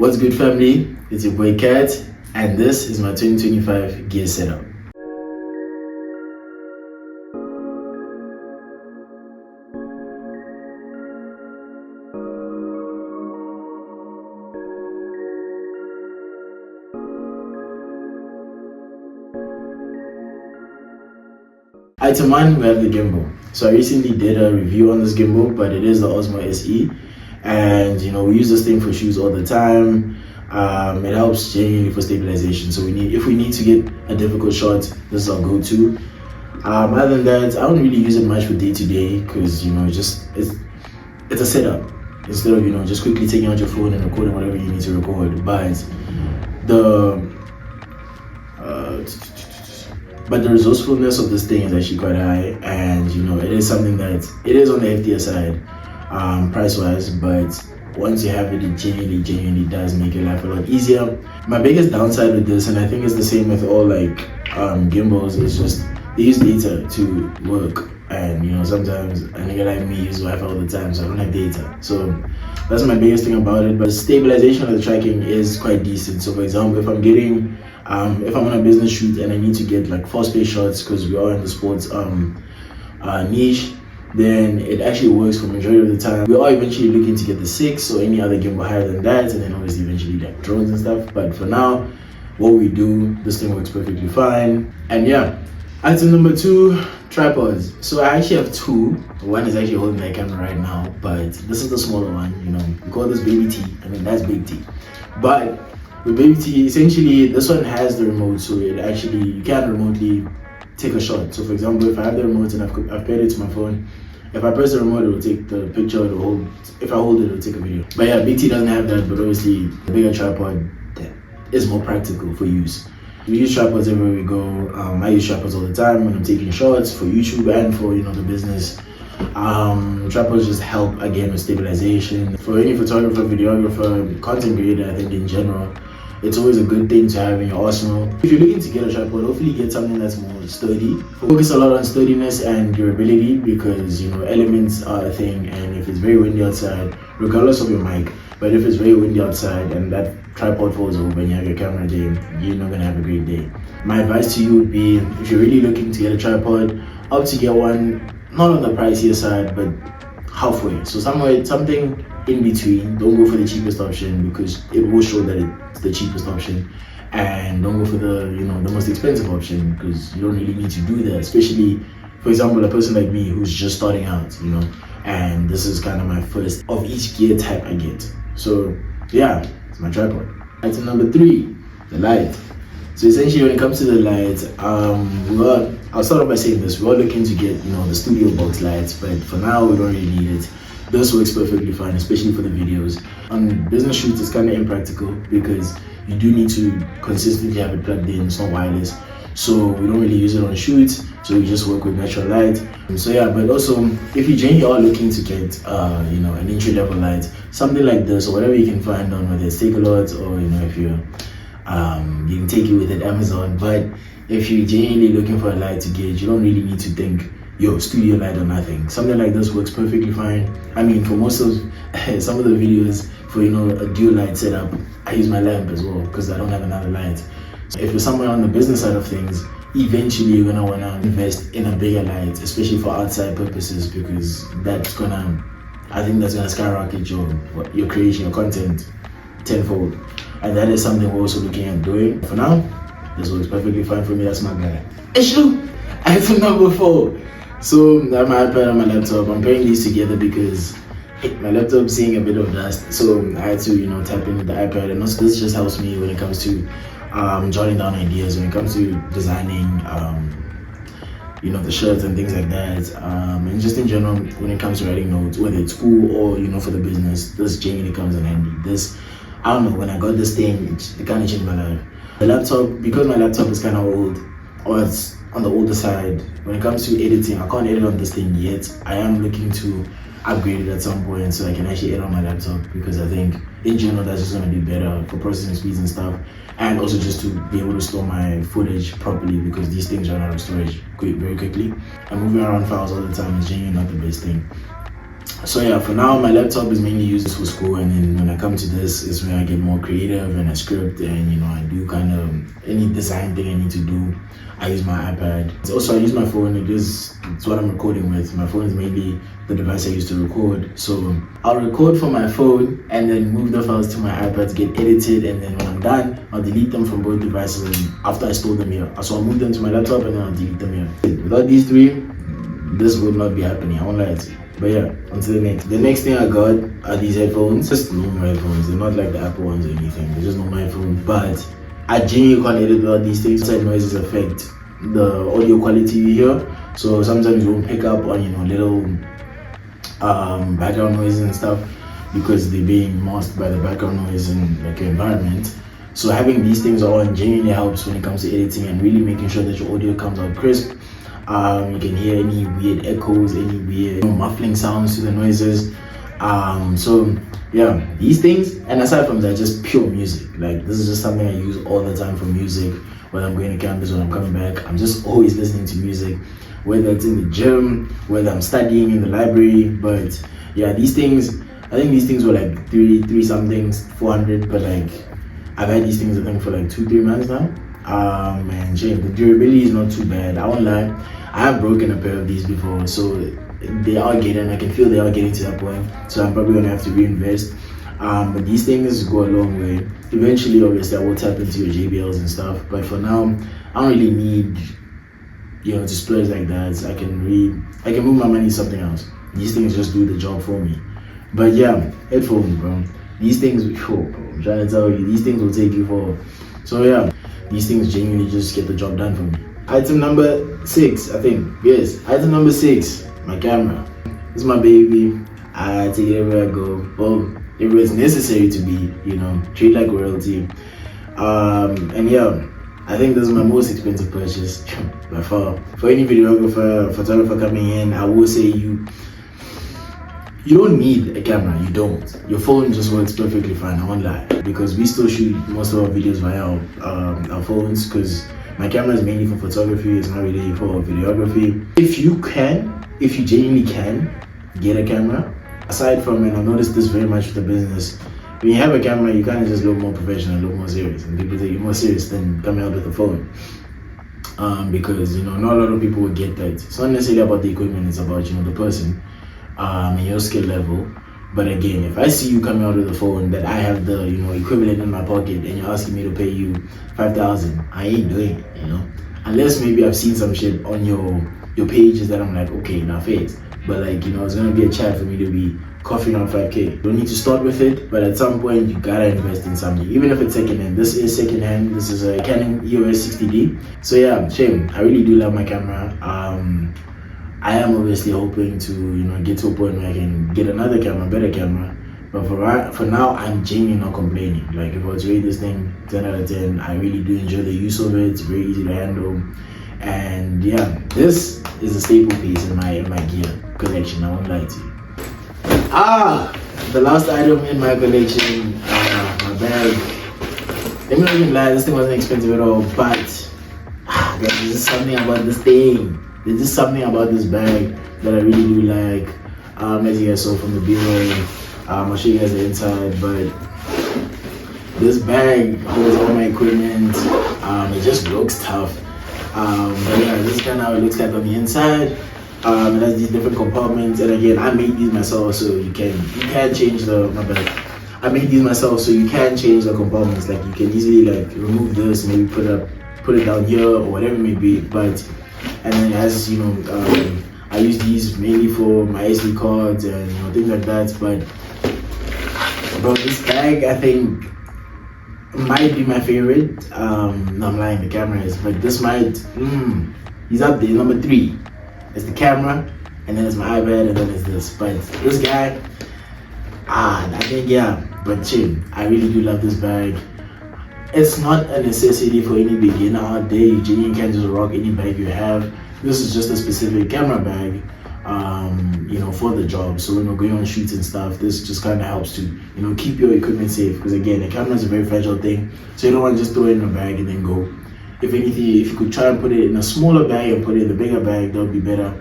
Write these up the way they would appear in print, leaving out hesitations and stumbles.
What's good, family? It's your boy Kat, and this is my 2025 gear setup. Item 1, we have the gimbal. So I recently did a review on this gimbal, but it is the Osmo SE, and we use this thing for shoots all the time. It helps genuinely for stabilization. So if we need to get a difficult shot, this is our go-to. Other than that, I don't really use it much for day-to-day because it's a setup instead of just quickly taking out your phone and recording whatever you need to record. But the resourcefulness of this thing is actually quite high, and it is something that it is on the heftier side price-wise, but once you have it, it genuinely does make your life a lot easier. My biggest downside with this, and I think it's the same with all gimbals, is just they use data to work, and sometimes a nigga like me use Wi-Fi all the time, so I don't have data. So that's my biggest thing about it. But the stabilization of the tracking is quite decent. So for example, if I'm on a business shoot and I need to get like 4-space shots because we are in the sports niche, then it actually works for majority of the time. We are eventually looking to get the 6 or any other gimbal higher than that, and then obviously eventually like drones and stuff. But for now, what we do, this thing works perfectly fine. And yeah, item number 2, tripods. So I actually have 2. One is actually holding my camera right now, but this is the smaller one. We call this baby T. I mean, that's big T. But with baby T, essentially this one has the remote, so you can remotely take a shot. So for example, if I have the remote and I've paired it to my phone, if I press the remote, it will take the picture. If I hold it, it will take a video. But yeah, Big T doesn't have that, but obviously the bigger tripod is more practical for use. We use tripods everywhere we go. I use tripods all the time when I'm taking shots for YouTube and for the business. Tripods just help again with stabilization. For any photographer, videographer, content creator, I think in general, it's always a good thing to have in your arsenal. If you're looking to get a tripod, hopefully get something that's more sturdy. Focus a lot on sturdiness and durability because elements are a thing, and if it's very windy outside, regardless of your mic, but if it's very windy outside and that tripod falls over and you have your camera there, you're not gonna have a great day. My advice to you would be, if you're really looking to get a tripod, opt to get one not on the pricier side, but halfway. So something in between. Don't go for the cheapest option because it will show that it's the cheapest option, and don't go for the the most expensive option because you don't really need to do that, especially for example a person like me who's just starting out, and this is kind of my first of each gear type I get. So yeah, it's my tripod. Item number 3, the light. So essentially when it comes to the light, I'll start off by saying this: we're looking to get the studio box lights, but for now we don't really need it. This works perfectly fine, especially for the videos. On business shoots, it's kind of impractical because you do need to consistently have it plugged in. It's not wireless, so we don't really use it on shoots. So we just work with natural light. So yeah, but also if you genuinely are looking to get an entry-level light, something like this or whatever you can find on whether it's Takealot or if you can take it with at Amazon. But if you're genuinely looking for a light to gauge, you don't really need to think studio light or nothing. Something like this works perfectly fine. I mean, for most of some of the videos for a dual light setup, I use my lamp as well because I don't have another light. So if you're somewhere on the business side of things, eventually you're gonna wanna invest in a bigger light, especially for outside purposes, because I think that's gonna skyrocket your creation, your content tenfold. And that is something we're also looking at doing. For now, this works perfectly fine for me. That's my guy. Issue item number 4. So I have my iPad and my laptop. I'm pairing these together because my laptop's seeing a bit of dust, so I had to tap into the iPad, and also this just helps me when it comes to jotting down ideas, when it comes to designing the shirts and things like that, and just in general when it comes to writing notes, whether it's school or for the business. This genuinely comes in handy. I don't know, when I got this thing, it kind of changed my life. The laptop, because my laptop is kind of old, or it's on the older side, when it comes to editing, I can't edit on this thing yet. I am looking to upgrade it at some point so I can actually edit on my laptop, because I think in general that's just going to be better for processing speeds and stuff, and also just to be able to store my footage properly, because these things run out of storage very quickly, and moving around files all the time is genuinely not the best thing. So yeah, for now my laptop is mainly used for school, and then when I come to this is when I get more creative and I script, and I do kind of any design thing I need to do. I use my iPad. Also I use my phone. It's what I'm recording with. My phone is mainly the device I use to record. So I'll record from my phone and then move the files to my iPad to get edited, and then when I'm done I'll delete them from both devices after I store them here. So I'll move them to my laptop and then I'll delete them here. Without these three, this would not be happening. I won't lie to you. But yeah, on to the next. The next thing I got are these headphones. Just normal headphones. They're not like the Apple ones or anything. They're just normal headphones. But I genuinely can't edit without these things. Outside noises affect the audio quality you hear. So sometimes you won't pick up on little background noises and stuff because they're being masked by the background noise in like your environment. So having these things on genuinely helps when it comes to editing and really making sure that your audio comes out crisp. You can hear any weird echoes, any weird muffling sounds to the noises. So yeah, these things, and aside from that, just pure music. Like this is just something I use all the time for music. Whether I'm going to campus, when I'm coming back, I'm just always listening to music. Whether it's in the gym, whether I'm studying in the library. But yeah, these things, I think these things were like three somethings, 400. But like I've had these things I think for like 2-3 months now. And the durability is not too bad. I won't lie, I have broken a pair of these before, so I can feel they are getting to that point, so I'm probably gonna have to reinvest. But these things go a long way. Eventually obviously I will tap into your JBLs and stuff, but for now I don't really need to splurge like that. I can move my money to something else. These things just do the job for me. But yeah, headphones, bro. These things, I'm trying to tell you, these things will take you forward. So yeah, these things genuinely just get the job done for me. Item number 6, I think. Yes, item number 6, my camera. This is my baby. I take it everywhere I go. Well, everywhere it's necessary to be, treat like royalty. And yeah, I think this is my most expensive purchase by far. For any videographer, photographer coming in, I will say you don't need a camera. You don't. Your phone just works perfectly fine. I won't lie, because we still shoot most of our videos via our phones, because my camera is mainly for photography. It's not really for videography. If you genuinely can get a camera, aside from, and I've noticed this very much with the business, when you have a camera, you kind of just look more professional, look more serious, and people take you more serious than coming out with a phone. Because not a lot of people will get that. It's not necessarily about the equipment. It's about the person. And your skill level. But again, if I see you coming out of the phone that I have the equivalent in my pocket, and you're asking me to pay you 5,000, I ain't doing it, unless maybe I've seen some shit on your pages that I'm like, okay, now face. But like it's gonna be a chat for me to be coughing out 5K. You don't need to start with it, but at some point you gotta invest in something, even if it's secondhand. This is secondhand. This is a Canon EOS 60D. So yeah, shame. I really do love my camera. I am obviously hoping to get to a point where I can get another camera, better camera. But for now, I'm genuinely not complaining. Like if I was to rate this thing 10 out of 10, I really do enjoy the use of it. It's very easy to handle, and yeah, this is a staple piece in my gear collection. I won't lie to you. The last item in my collection, my bag. Let me not even lie, this thing wasn't expensive at all, but there's just something about this thing. There's just something about this bag that I really do like. As you guys saw from the B-roll, I'll show you guys the inside, but this bag holds all my equipment. It just looks tough. But yeah, this is kind of how it looks like on the inside. It has these different compartments, and again, I made these myself, so you can change I made these myself, so you can change the compartments. Like you can easily like remove this, maybe put it down here or whatever it may be. And then it has, I use these mainly for my SD cards and things like that. But bro, this bag I think might be my favorite. No, I'm lying, the camera is, but this might. He's up there, number 3. It's the camera, and then it's my iPad, and then it's this. But this guy, I think yeah. But chill, I really do love this bag. It's not a necessity for any beginner out there. You genuinely can just rock any bag you have. This is just a specific camera bag, for the job. So when we're going on shoots and stuff, this just kind of helps to, keep your equipment safe. Because again, a camera is a very fragile thing. So you don't want to just throw it in a bag and then go. If anything, if you could try and put it in a smaller bag and put it in the bigger bag, that would be better.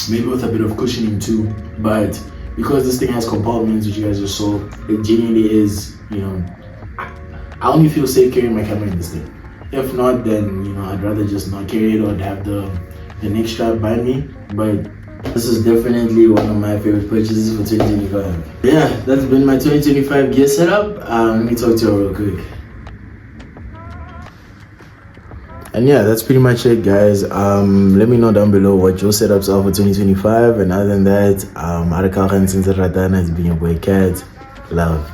maybe with a bit of cushioning too. But because this thing has compartments, which you guys just saw, it genuinely is, I only feel safe carrying my camera in this thing. If not, then I'd rather just not carry it or have the neck strap by me. But this is definitely one of my favorite purchases for 2025. Yeah, that's been my 2025 gear setup. Let me talk to you real quick. And yeah, that's pretty much it, guys. Let me know down below what your setups are for 2025. And other than that, Arakal and Since Ratana has been your boy Cat. Love.